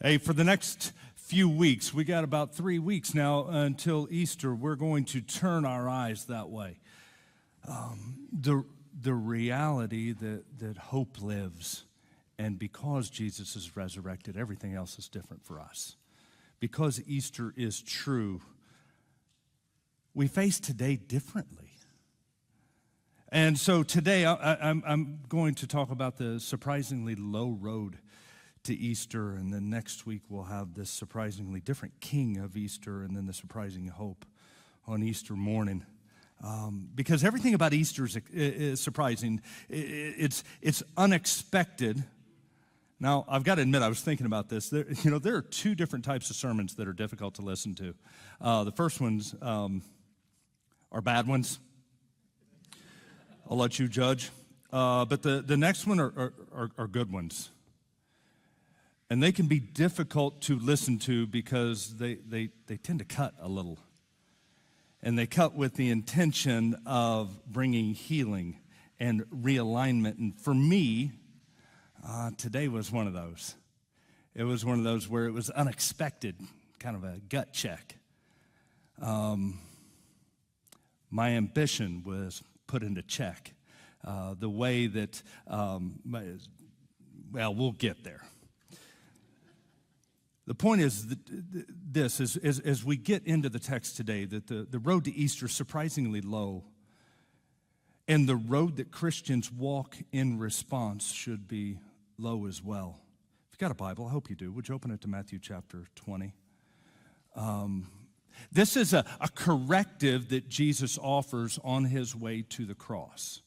Hey, for the next few weeks, we got about 3 weeks now until Easter. We're going to turn our eyes that way. The reality that hope lives, and because Jesus is resurrected, everything else is different for us. Because Easter is true, we face today differently. And so today I'm going to talk about the surprisingly low road to Easter, and then next week we'll have this surprisingly different king of Easter, and then the surprising hope on Easter morning. Because everything about Easter is surprising. It's unexpected. Now, I've got to admit, I was thinking about this. There are two different types of sermons that are difficult to listen to. The first ones are bad ones. I'll let you judge. But the next one are good ones. And they can be difficult to listen to because they tend to cut a little. And they cut with the intention of bringing healing and realignment. And for me, today was one of those. It was one of those where it was unexpected, kind of a gut check. My ambition was put into check. The way that, we'll get there. The point is that this, as we get into the text today, that the road to Easter is surprisingly low, and the road that Christians walk in response should be low as well. If you've got a Bible, I hope you do. Would you open it to Matthew chapter 20? This is a corrective that Jesus offers on his way to the cross.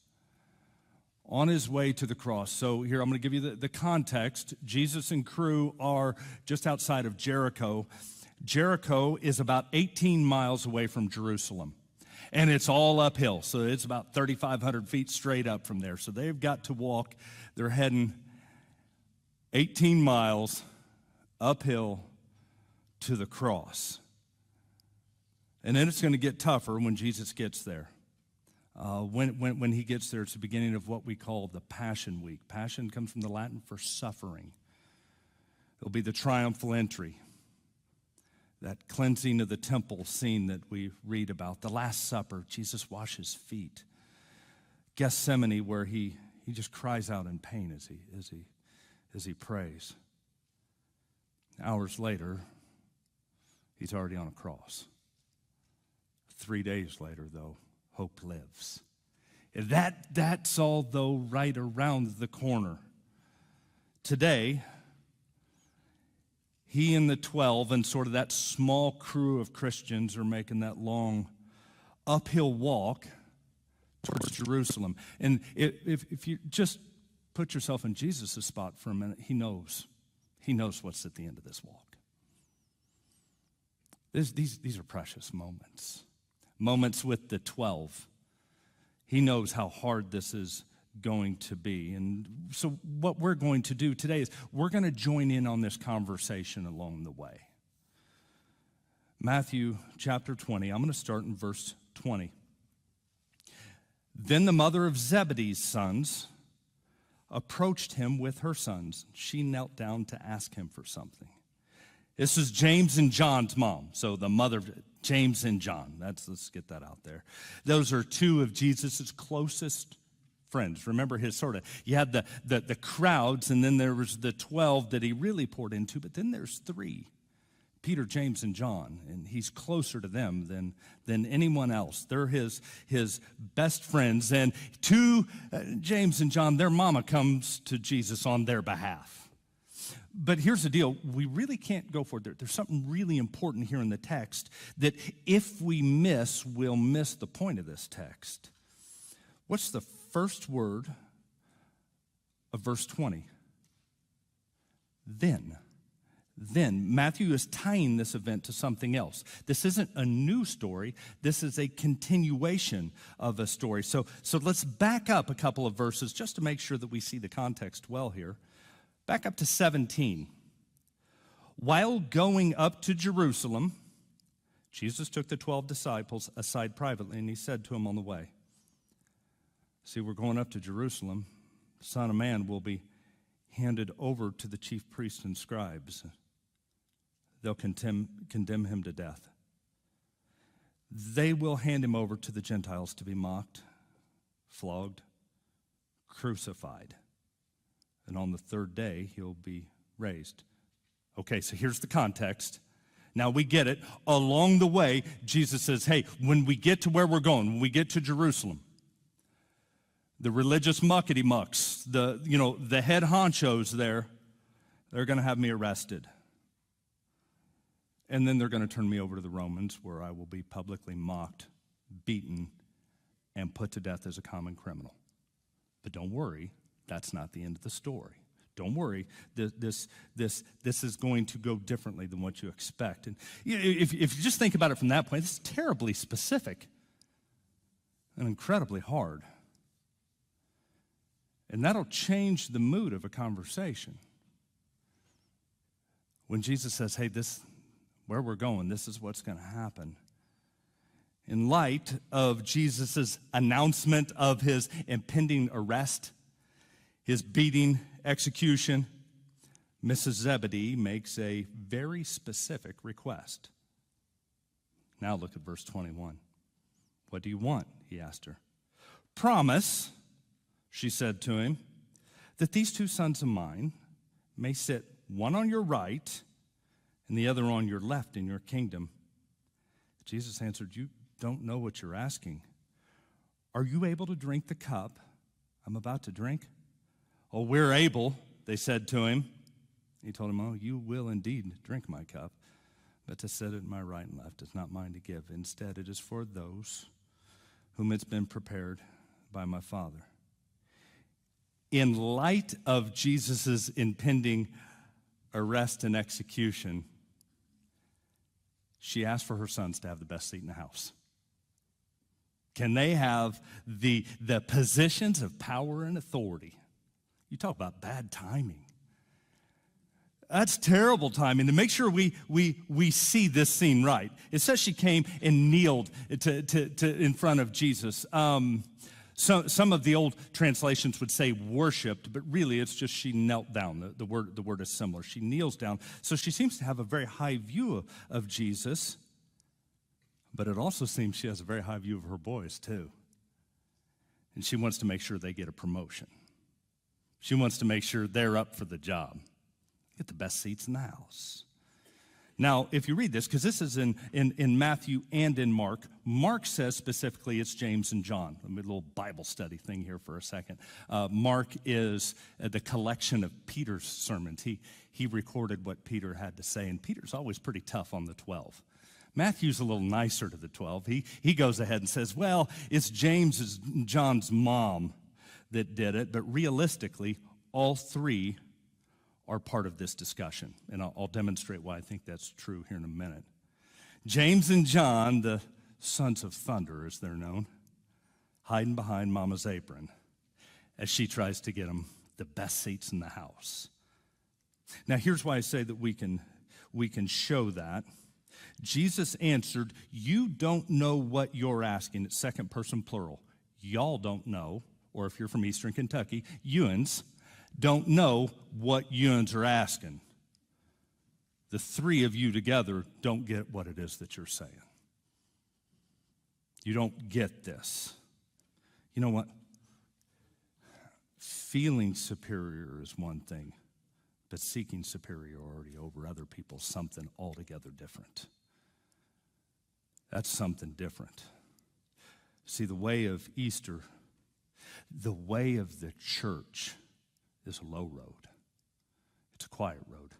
On his way to the cross. So here, I'm going to give you the context. Jesus and crew are just outside of Jericho. Jericho is about 18 miles away from Jerusalem. And it's all uphill. So it's about 3,500 feet straight up from there. So they've got to walk. They're heading 18 miles uphill to the cross. And then it's going to get tougher when Jesus gets there. When he gets there, it's the beginning of what we call the Passion Week. Passion comes from the Latin for suffering. It'll be the triumphal entry, that cleansing of the temple scene that we read about. The Last Supper, Jesus washes feet. Gethsemane, where he just cries out in pain as he prays. Hours later, he's already on a cross. 3 days later, though, hope lives. That's all, though, right around the corner. Today, he and the 12 and sort of that small crew of Christians are making that long uphill walk towards Jerusalem. And if you just put yourself in Jesus' spot for a minute, he knows what's at the end of this walk. These are precious moments. Moments with the 12. He knows how hard this is going to be. And so what we're going to do today is we're going to join in on this conversation along the way. Matthew chapter 20, I'm going to start in verse 20. Then the mother of Zebedee's sons approached him with her sons. She knelt down to ask him for something. This is James and John's mom, so the mother of James and John. Let's get that out there. Those are two of Jesus' closest friends. Remember you had the crowds, and then there was the 12 that he really poured into, but then there's three, Peter, James, and John, and he's closer to them than anyone else. They're his best friends, and James and John, their mama comes to Jesus on their behalf. But here's the deal. We really can't go for it. There's something really important here in the text that if we miss, we'll miss the point of this text. What's the first word of verse 20? Then. Matthew is tying this event to something else. This isn't a new story. This is a continuation of a story. So let's back up a couple of verses just to make sure that we see the context well here. Back up to 17. While going up to Jerusalem, Jesus took the 12 disciples aside privately, and he said to them on the way, see, we're going up to Jerusalem. The Son of Man will be handed over to the chief priests and scribes. they'll condemn him to death. They will hand him over to the Gentiles to be mocked, flogged, crucified. And on the third day, he'll be raised. Okay, so here's the context. Now we get it. Along the way, Jesus says, hey, when we get to where we're going, when we get to Jerusalem, the religious muckety-mucks, the head honchos there, they're going to have me arrested. And then they're going to turn me over to the Romans, where I will be publicly mocked, beaten, and put to death as a common criminal. But don't worry, that's not the end of the story. Don't worry, this is going to go differently than what you expect. And if you just think about it from that point, it's terribly specific and incredibly hard. And that'll change the mood of a conversation. When Jesus says, hey, where we're going, this is what's going to happen. In light of Jesus' announcement of his impending arrest, his beating, execution, Mrs. Zebedee makes a very specific request. Now look at verse 21. What do you want? He asked her. Promise, she said to him, that these two sons of mine may sit one on your right and the other on your left in your kingdom. Jesus answered, you don't know what you're asking. Are you able to drink the cup I'm about to drink? Oh, we're able, they said to him. He told him, oh, you will indeed drink my cup, but to sit at my right and left is not mine to give. Instead, it is for those whom it's been prepared by my Father. In light of Jesus' impending arrest and execution, she asked for her sons to have the best seat in the house. Can they have the positions of power and authority? You talk about bad timing. That's terrible timing. To make sure we see this scene right. It says she came and kneeled to in front of Jesus. Some of the old translations would say worshipped, but really it's just she knelt down. The word is similar. She kneels down. So she seems to have a very high view of Jesus, but it also seems she has a very high view of her boys too. And she wants to make sure they get a promotion. She wants to make sure they're up for the job. Get the best seats in the house. Now, if you read this, because this is in Matthew and in Mark, Mark says specifically it's James and John. Let me a little Bible study thing here for a second. Mark is the collection of Peter's sermons. He recorded what Peter had to say, and Peter's always pretty tough on the 12. Matthew's a little nicer to the 12. He goes ahead and says, well, it's James and John's mom that did it, but realistically, all three are part of this discussion, and I'll demonstrate why I think that's true here in a minute. James and John, the sons of thunder, as they're known, hiding behind Mama's apron as she tries to get them the best seats in the house. Now, here's why I say that we can show that. Jesus answered, you don't know what you're asking. It's second person plural. Y'all don't know, or if you're from Eastern Kentucky, Ewans don't know what Ewans are asking. The three of you together don't get what it is that you're saying. You don't get this. You know what? Feeling superior is one thing, but seeking superiority over other people is something altogether different. That's something different. See, the way of Easter, the way of the church is a low road. It's a quiet road.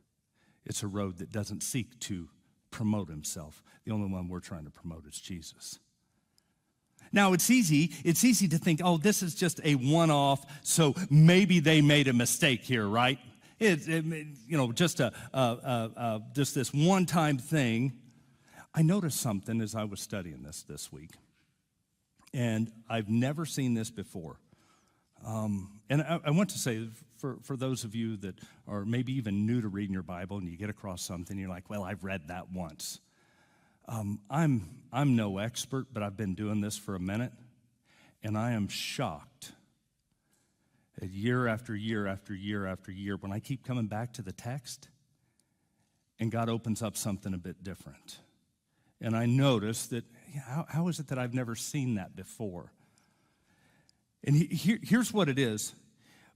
It's a road that doesn't seek to promote himself. The only one we're trying to promote is Jesus. Now, it's easy to think, oh, this is just a one-off, so maybe they made a mistake here, right? Just this one-time thing. I noticed something as I was studying this week, and I've never seen this before. And I want to say, for those of you that are maybe even new to reading your Bible and you get across something, you're like, well, I've read that once. I'm no expert, but I've been doing this for a minute, and I am shocked at year after year after year after year when I keep coming back to the text, and God opens up something a bit different. And I noticed that, how is it that I've never seen that before? And here's what it is.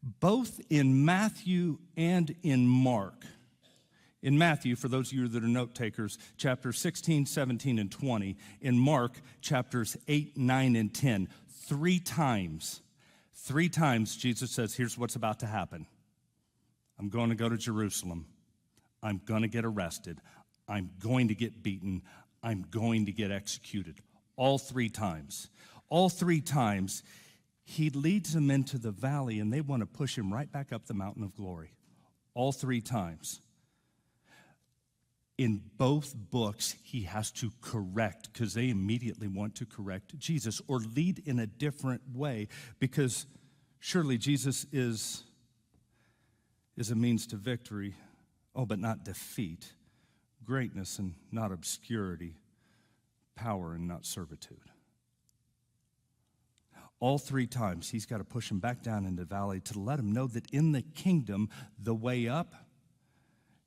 Both in Matthew and in Mark. In Matthew, for those of you that are note takers, chapters 16, 17, and 20. In Mark, chapters 8, 9, and 10. Three times Jesus says, here's what's about to happen. I'm going to go to Jerusalem. I'm going to get arrested. I'm going to get beaten. I'm going to get executed. All three times. All three times, he leads them into the valley, and they want to push him right back up the mountain of glory. All three times. In both books, he has to correct, because they immediately want to correct Jesus or lead in a different way, because surely Jesus is a means to victory, but not defeat, greatness and not obscurity, power and not servitude. All three times, he's got to push him back down into the valley to let him know that in the kingdom, the way up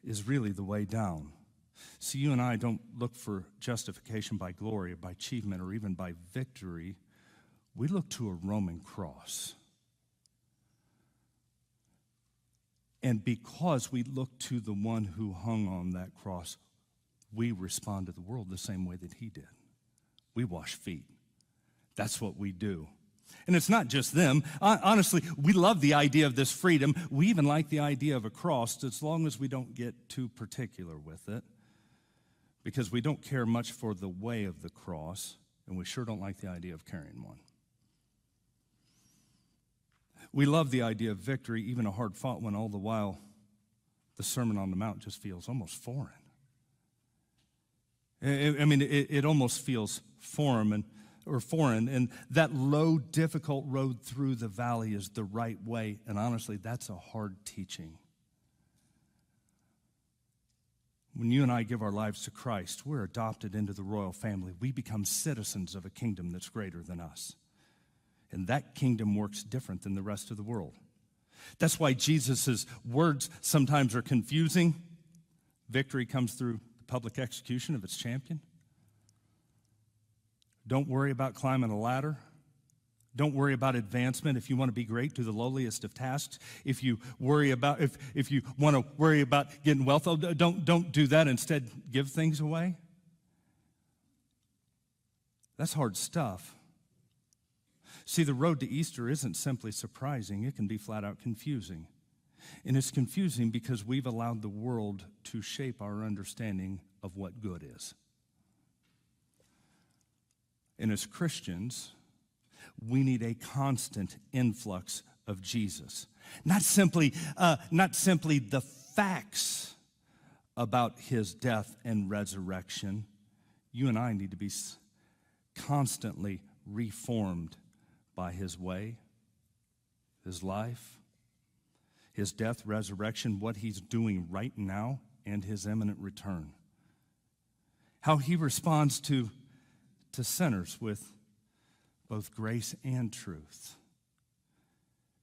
is really the way down. See, you and I don't look for justification by glory or by achievement or even by victory. We look to a Roman cross. And because we look to the one who hung on that cross, we respond to the world the same way that he did. We wash feet. That's what we do. And it's not just them. Honestly, we love the idea of this freedom. We even like the idea of a cross, as long as we don't get too particular with it, because we don't care much for the way of the cross, and we sure don't like the idea of carrying one. We love the idea of victory, even a hard-fought one, all the while the Sermon on the Mount just feels almost foreign. I mean, it almost feels foreign, and that low, difficult road through the valley is the right way, and honestly, that's a hard teaching. When you and I give our lives to Christ, we're adopted into the royal family. We become citizens of a kingdom that's greater than us. And that kingdom works different than the rest of the world. That's why Jesus' words sometimes are confusing. Victory comes through the public execution of its champion. Don't worry about climbing a ladder. Don't worry about advancement. If you want to be great, do the lowliest of tasks. If you worry about if you want to worry about getting wealth, don't do that. Instead, give things away. That's hard stuff. See, the road to Easter isn't simply surprising. It can be flat out confusing. And it's confusing because we've allowed the world to shape our understanding of what good is. And as Christians, we need a constant influx of Jesus. Not simply the facts about his death and resurrection. You and I need to be constantly reformed by his way, his life, his death, resurrection, what he's doing right now, and his imminent return. How he responds to sinners with both grace and truth.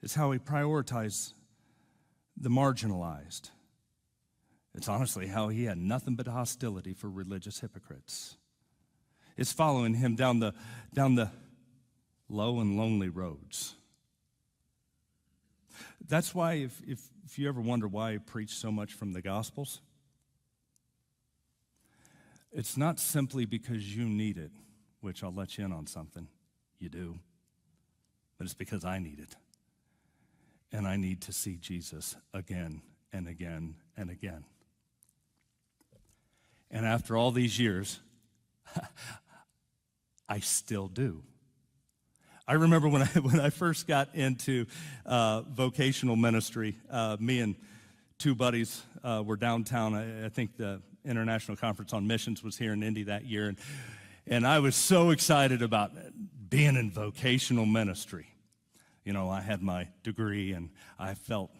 It's how he prioritizes the marginalized. It's honestly how he had nothing but hostility for religious hypocrites. It's following him down the low and lonely roads. That's why if you ever wonder why I preach so much from the Gospels, it's not simply because you need it, which I'll let you in on something. You do. But it's because I need it. And I need to see Jesus again and again and again. And after all these years, I still do. I remember when I first got into vocational ministry, me and two buddies were downtown. I think the International Conference on Missions was here in Indy that year. And I was so excited about being in vocational ministry. You know, I had my degree, and I felt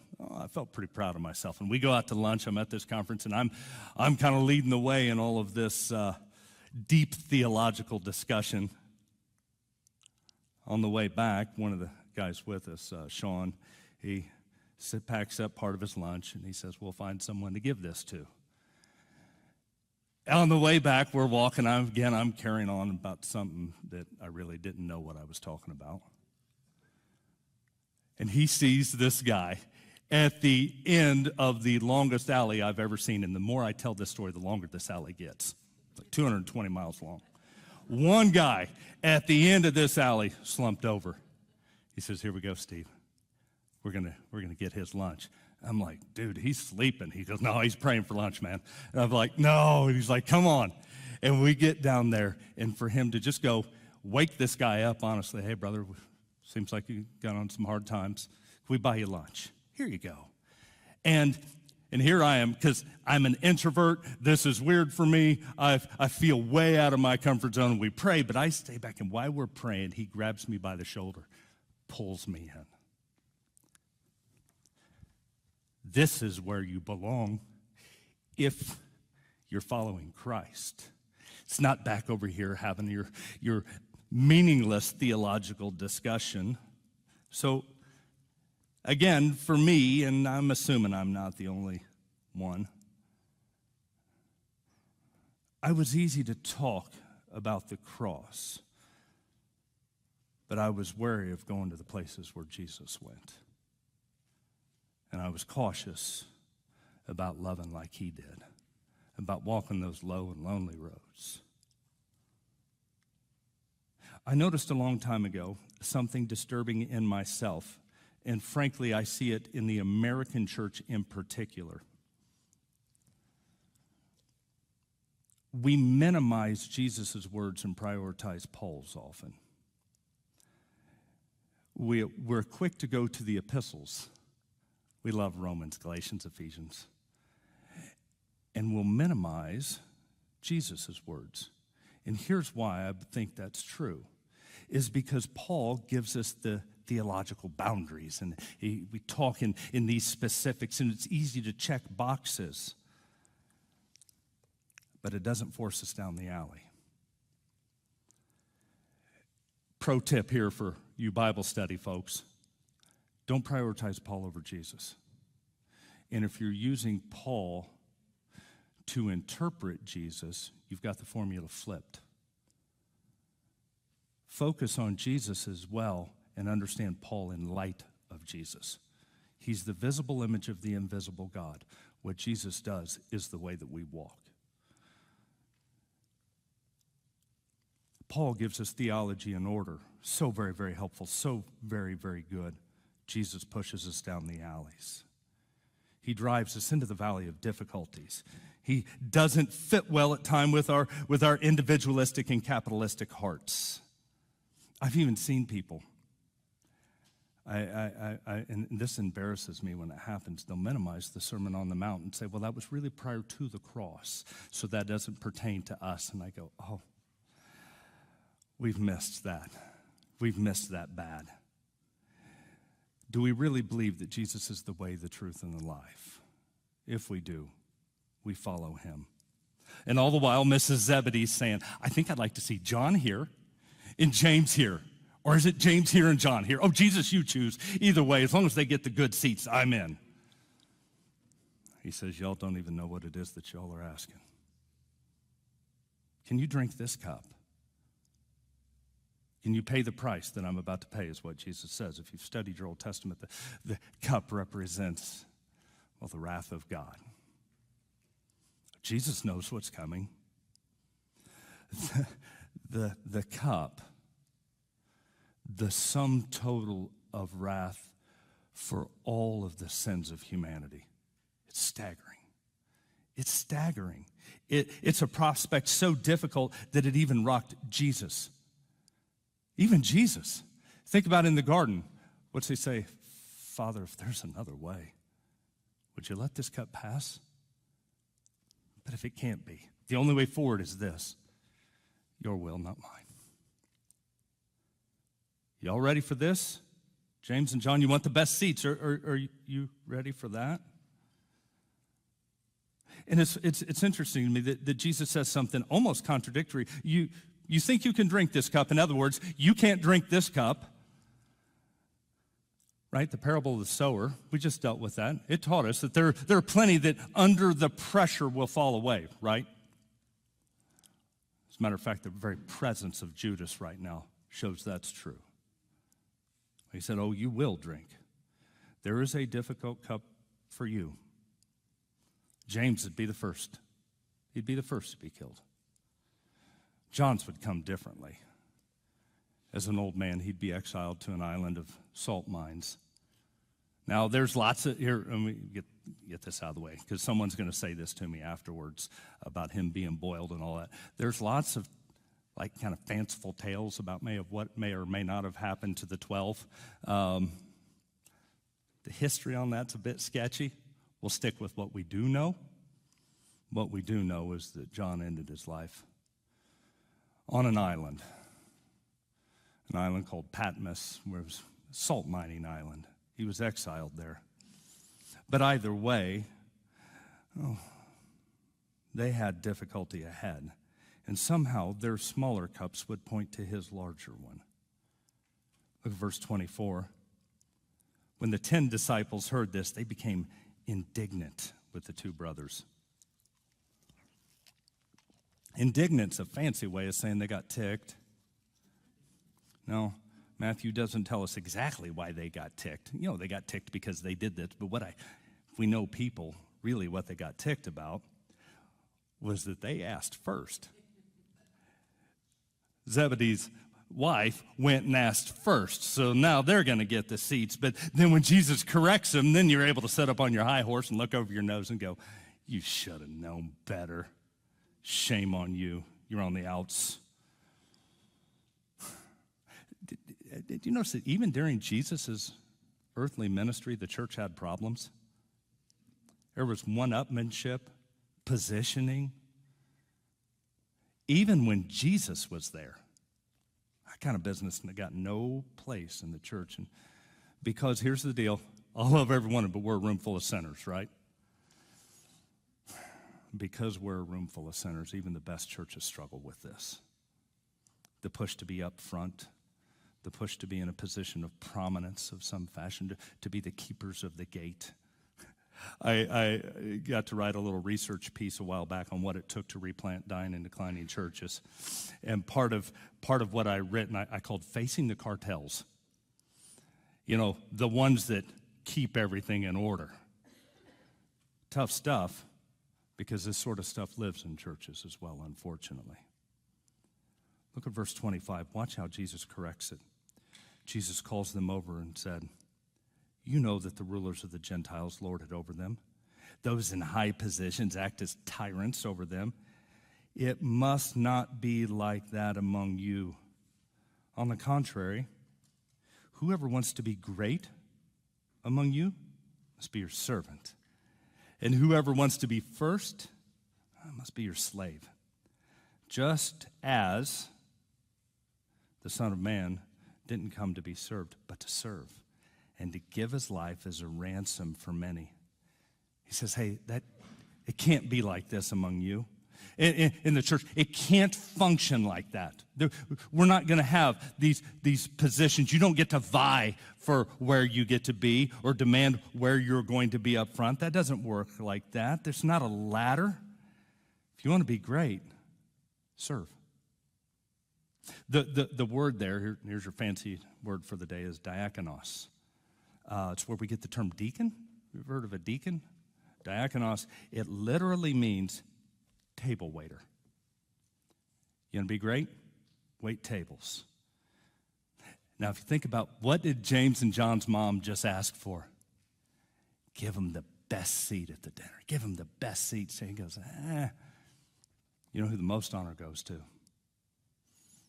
pretty proud of myself. And we go out to lunch. I'm at this conference, and I'm kind of leading the way in all of this deep theological discussion. On the way back, one of the guys with us, Sean, he packs up part of his lunch, and he says, "We'll find someone to give this to." On the way back, we're walking. I'm carrying on about something that I really didn't know what I was talking about. And he sees this guy at the end of the longest alley I've ever seen. And the more I tell this story, the longer this alley gets. It's like 220 miles long. One guy at the end of this alley slumped over. He says, "Here we go, Steve. We're gonna get his lunch." I'm like, "Dude, he's sleeping." He goes, "No, he's praying for lunch, man." And I'm like, "No." And he's like, "Come on." And we get down there, and for him to just go wake this guy up, honestly, "Hey, brother, seems like you got on some hard times. Can we buy you lunch? Here you go." And here I am, because I'm an introvert. This is weird for me. I feel way out of my comfort zone. We pray, but I stay back, and while we're praying, he grabs me by the shoulder, pulls me in. This is where you belong if you're following Christ. It's not back over here having your meaningless theological discussion. So, again, for me, and I'm assuming I'm not the only one, I was easy to talk about the cross, but I was wary of going to the places where Jesus went. And I was cautious about loving like he did, about walking those low and lonely roads. I noticed a long time ago something disturbing in myself, and frankly, I see it in the American church in particular. We minimize Jesus' words and prioritize Paul's often. We're quick to go to the epistles. We love Romans, Galatians, Ephesians. And we'll minimize Jesus' words. And here's why I think that's true, is because Paul gives us the theological boundaries, and we talk in these specifics, and it's easy to check boxes, but it doesn't force us down the alley. Pro tip here for you Bible study folks: don't prioritize Paul over Jesus. And if you're using Paul to interpret Jesus, you've got the formula flipped. Focus on Jesus as well and understand Paul in light of Jesus. He's the visible image of the invisible God. What Jesus does is the way that we walk. Paul gives us theology in order. So very, very helpful. So very, very good. Jesus pushes us down the alleys. He drives us into the valley of difficulties. He doesn't fit well at times with our individualistic and capitalistic hearts. I've even seen people, and this embarrasses me when it happens, they'll minimize the Sermon on the Mount and say, "Well, that was really prior to the cross, so that doesn't pertain to us." And I go, "Oh, we've missed that. We've missed that bad." Do we really believe that Jesus is the way, the truth, and the life? If we do, we follow him. And all the while, Mrs. Zebedee's saying, "I think I'd like to see John here and James here. Or is it James here and John here? Oh, Jesus, you choose. Either way, as long as they get the good seats, I'm in." He says, "Y'all don't even know what it is that y'all are asking. Can you drink this cup? Can you pay the price that I'm about to pay?" is what Jesus says. If you've studied your Old Testament, the cup represents, well, the wrath of God. Jesus knows what's coming. The cup, the sum total of wrath for all of the sins of humanity. It's staggering. It's staggering. It's a prospect so difficult that it even rocked Jesus. Even Jesus. Think about in the garden. What's he say? "Father, if there's another way, would you let this cup pass? But if it can't be, the only way forward is this: your will, not mine." Y'all ready for this? James and John, you want the best seats. Are you ready for that? And it's interesting to me that Jesus says something almost contradictory. You think you can drink this cup. In other words, you can't drink this cup. Right? The parable of the sower, we just dealt with that. It taught us that there are plenty that under the pressure will fall away, right? As a matter of fact, the very presence of Judas right now shows that's true. He said, oh, you will drink. There is a difficult cup for you. James would be the first. He'd be the first to be killed. John's would come differently. As an old man, he'd be exiled to an island of salt mines. Now, there's lots of, here, let me get this out of the way, because someone's going to say this to me afterwards about him being boiled and all that. There's lots of, like, kind of fanciful tales about what may or may not have happened to the 12. The history on that's a bit sketchy. We'll stick with what we do know. What we do know is that John ended his life on an island called Patmos, where it was a salt mining island. He was exiled there. But either way, they had difficulty ahead. And somehow their smaller cups would point to his larger one. Look at verse 24. When the 10 disciples heard this, they became indignant with the two brothers. Indignant's a fancy way of saying they got ticked. No, Matthew doesn't tell us exactly why they got ticked. You know, they got ticked because they did this. But if we know people, really what they got ticked about was that they asked first. Zebedee's wife went and asked first. So now they're going to get the seats. But then when Jesus corrects them, then you're able to sit up on your high horse and look over your nose and go, you should have known better. Shame on you. You're on the outs. Did you notice that even during Jesus' earthly ministry, the church had problems? There was one-upmanship, positioning. Even when Jesus was there, that kind of business got no place in the church. And because here's the deal, I love every one of them, but we're a room full of sinners, right? Because we're a room full of sinners, even the best churches struggle with this. The push to be up front, the push to be in a position of prominence of some fashion, to be the keepers of the gate. I got to write a little research piece a while back on what it took to replant dying and declining churches. And part of what I written, I called Facing the Cartels. You know, the ones that keep everything in order. Tough stuff, because this sort of stuff lives in churches as well, unfortunately. Look at verse 25. Watch how Jesus corrects it. Jesus calls them over and said, you know that the rulers of the Gentiles lord it over them. Those in high positions act as tyrants over them. It must not be like that among you. On the contrary, whoever wants to be great among you must be your servant. And whoever wants to be first must be your slave. Just as the Son of Man didn't come to be served, but to serve, and to give his life as a ransom for many. He says, hey, it can't be like this among you. In the church, it can't function like that. We're not going to have these positions. You don't get to vie for where you get to be or demand where you're going to be up front. That doesn't work like that. There's not a ladder. If you want to be great, serve. The word there, here's your fancy word for the day, is diakonos. It's where we get the term deacon. You've heard of a deacon? Diakonos, it literally means table waiter. You want to be great? Wait tables. Now, if you think about what did James and John's mom just ask for? Give them the best seat at the dinner. Give them the best seat. So he goes, You know who the most honor goes to?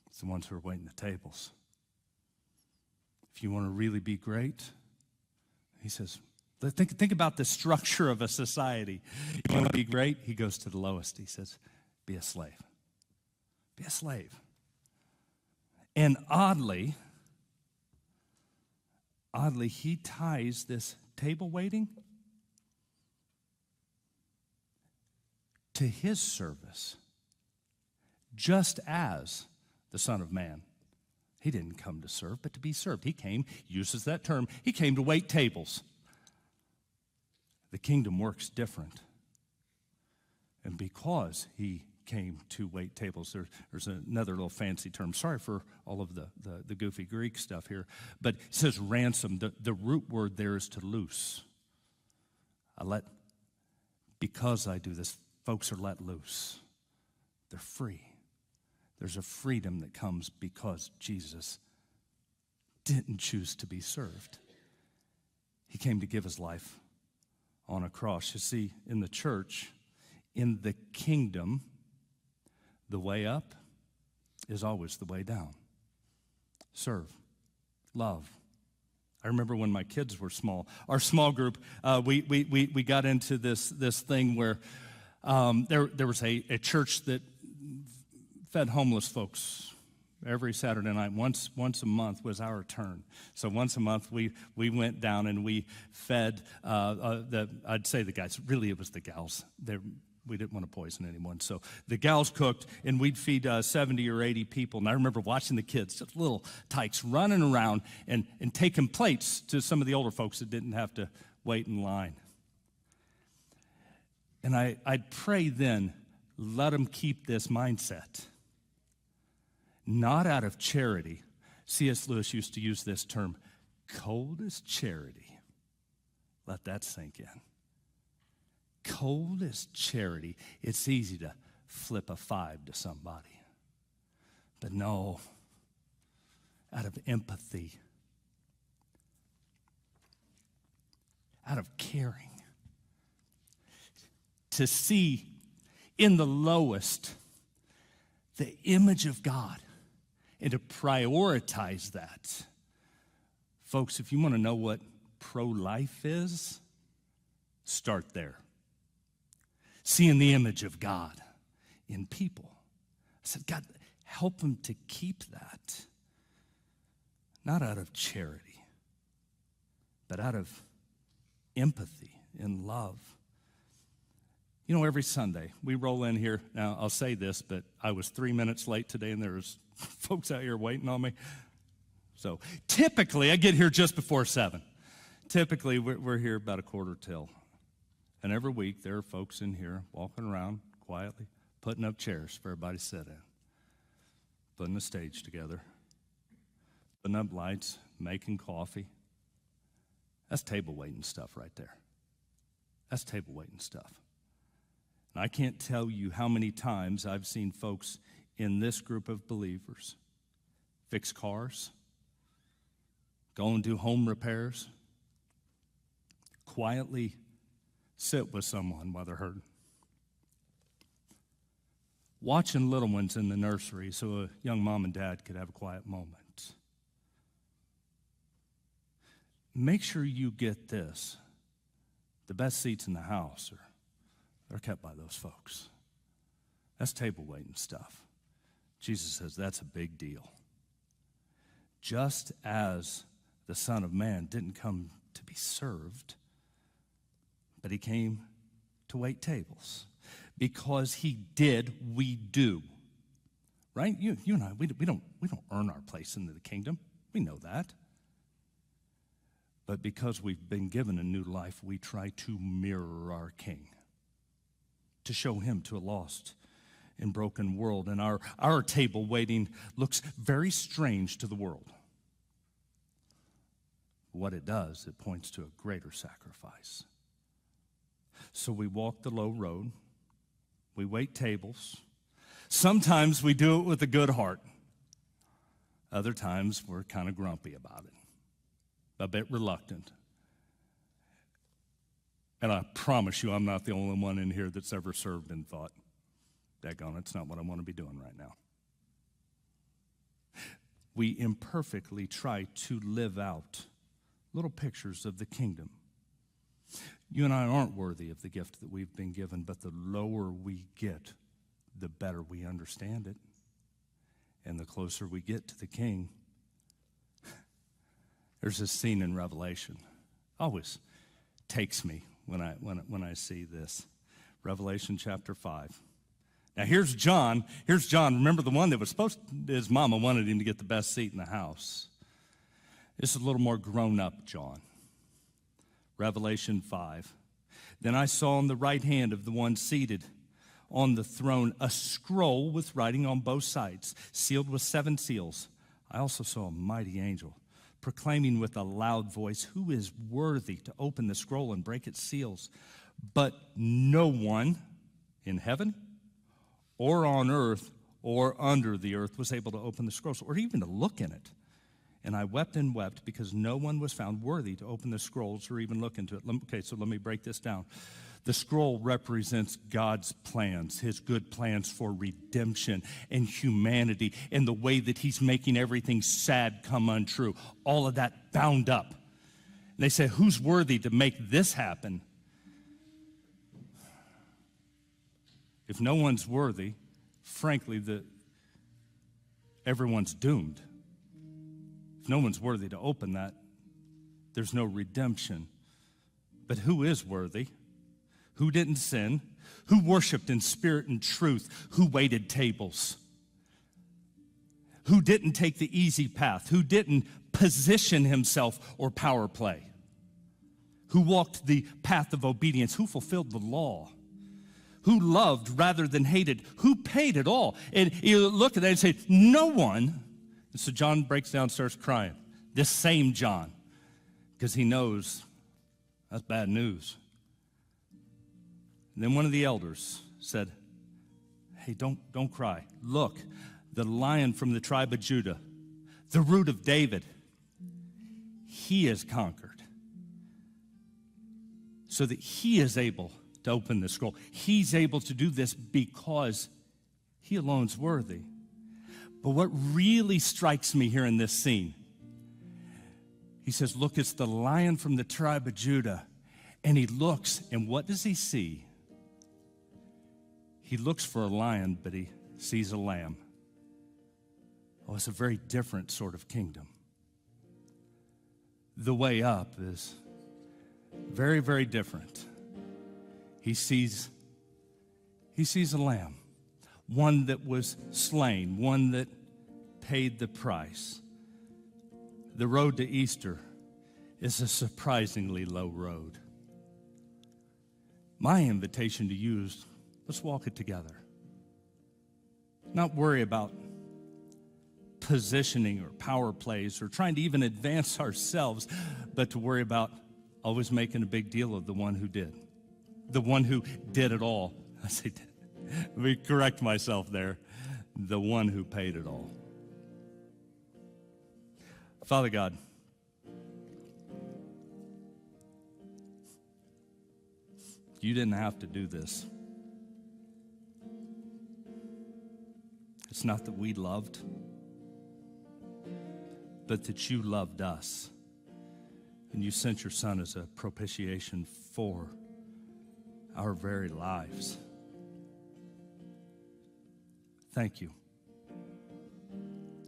It's the ones who are waiting the tables. If you want to really be great, he says, think about the structure of a society. You want to be great? He goes to the lowest. He says, be a slave. Be a slave. And oddly, he ties this table waiting to his service, just as the Son of Man. He didn't come to serve, but to be served. He came, uses that term, he came to wait tables. The kingdom works different. And because he came to wait tables. There's another little fancy term. Sorry for all of the goofy Greek stuff here. But it says ransom. The root word there is to loose. Because I do this, folks are let loose. They're free. There's a freedom that comes because Jesus didn't choose to be served. He came to give his life on a cross. You see, in the church, in the kingdom, the way up is always the way down. Serve, love. I remember when my kids were small, our small group, we got into this thing where there was a church that fed homeless folks every Saturday night. Once a month was our turn. So once a month we went down and we fed I'd say the guys. Really, it was the gals. We didn't want to poison anyone. So the gals cooked, and we'd feed 70 or 80 people. And I remember watching the kids, just little tykes, running around and taking plates to some of the older folks that didn't have to wait in line. And I'd pray then, let them keep this mindset. Not out of charity. C.S. Lewis used to use this term, cold as charity. Let that sink in. Cold as charity. It's easy to flip a 5 to somebody. But no, out of empathy, out of caring, to see in the lowest the image of God and to prioritize that. Folks, if you want to know what pro-life is, start there. Seeing the image of God in people. I said, God, help them to keep that. Not out of charity, but out of empathy and love. You know, every Sunday, we roll in here. Now, I'll say this, but I was 3 minutes late today, and there's folks out here waiting on me. So typically, I get here just before 7. Typically, we're here about a quarter till. And every week, there are folks in here walking around quietly, putting up chairs for everybody to sit in, putting the stage together, putting up lights, making coffee. That's table waiting stuff right there. That's table waiting stuff. And I can't tell you how many times I've seen folks in this group of believers fix cars, go and do home repairs, quietly sit with someone while they're hurting. Watching little ones in the nursery so a young mom and dad could have a quiet moment. Make sure you get this. The best seats in the house are kept by those folks. That's table waiting stuff. Jesus says that's a big deal. Just as the Son of Man didn't come to be served, but he came to wait tables. Because he did, we do. Right? You and I, we don't earn our place in the kingdom. We know that. But because we've been given a new life, we try to mirror our King, to show him to a lost and broken world. And our table waiting looks very strange to the world. What it does, it points to a greater sacrifice. So we walk the low road. We wait tables. Sometimes we do it with a good heart. Other times we're kind of grumpy about it, a bit reluctant. And I promise you I'm not the only one in here that's ever served and thought, daggone, it's not what I want to be doing right now. We imperfectly try to live out little pictures of the kingdom. You and I aren't worthy of the gift that we've been given, but the lower we get, the better we understand it. And the closer we get to the King. There's this scene in Revelation. Always takes me when I see this. Revelation chapter 5. Now here's John. Remember the one that was his mama wanted him to get the best seat in the house. This is a little more grown up John. Revelation 5. Then I saw on the right hand of the one seated on the throne a scroll with writing on both sides, sealed with 7 seals. I also saw a mighty angel proclaiming with a loud voice, "Who is worthy to open the scroll and break its seals?" But no one in heaven or on earth or under the earth was able to open the scrolls or even to look in it. And I wept and wept because no one was found worthy to open the scrolls or even look into it. Okay, so let me break this down. The scroll represents God's plans, his good plans for redemption and humanity and the way that he's making everything sad come untrue. All of that bound up. And they say, who's worthy to make this happen? If no one's worthy, frankly, everyone's doomed. If no one's worthy to open that, there's no redemption. But who is worthy? Who didn't sin? Who worshiped in spirit and truth? Who waited tables? Who didn't take the easy path? Who didn't position himself or power play? Who walked the path of obedience? Who fulfilled the law? Who loved rather than hated? Who paid it all? And you look at that and say, no one. And so John breaks down and starts crying. This same John, because he knows that's bad news. And then one of the elders said, hey, don't cry. Look, the Lion from the tribe of Judah, the Root of David, he has conquered so that he is able to open the scroll. He's able to do this because he alone's worthy. But what really strikes me here in this scene, he says, look, it's the Lion from the tribe of Judah. And he looks, and what does he see? He looks for a lion, but he sees a lamb. Oh, it's a very different sort of kingdom. The way up is very, very different. He sees a lamb, one that was slain, one that paid the price. The road to Easter is a surprisingly low road. My invitation to you is, let's walk it together. Not worry about positioning or power plays or trying to even advance ourselves, but to worry about always making a big deal of the one who did. The one who did it all. I say, let me correct myself there. The one who paid it all. Father God, you didn't have to do this. It's not that we loved, but that you loved us. And you sent your Son as a propitiation for our very lives. Thank you.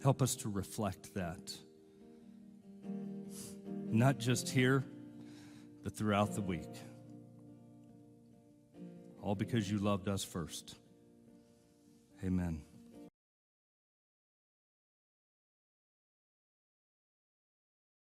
Help us to reflect that. Not just here, but throughout the week. All because you loved us first. Amen.